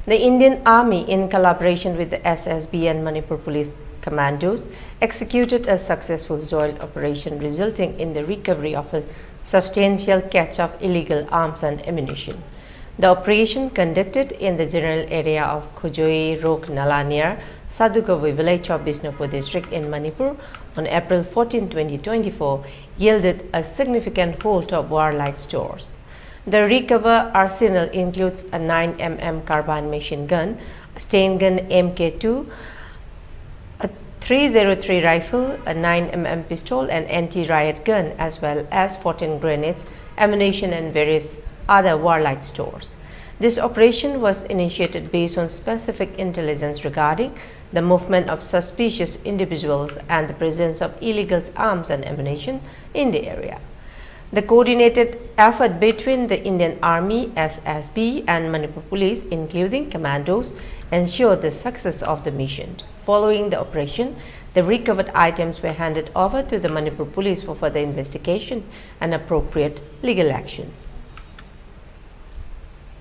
The Indian Army, in collaboration with the SSB and Manipur Police Commandos, executed a successful joint operation resulting in the recovery of a substantial catch of illegal arms and ammunition. The operation, conducted in the general area of Khojoi Rok Nala near Sadugavi village of Bishnupur District in Manipur on April 14, 2024, yielded a significant hold of warlike stores. The recovered arsenal includes a 9mm carbine machine gun, a Stain gun Mk2, a 303 rifle, a 9mm pistol, an anti-riot gun, as well as 14 grenades, ammunition and various other warlike stores. This operation was initiated based on specific intelligence regarding the movement of suspicious individuals and the presence of illegal arms and ammunition in the area. The coordinated effort between the Indian Army, SSB and Manipur Police, including commandos, ensured the success of the mission. Following the operation, the recovered items were handed over to the Manipur Police for further investigation and appropriate legal action.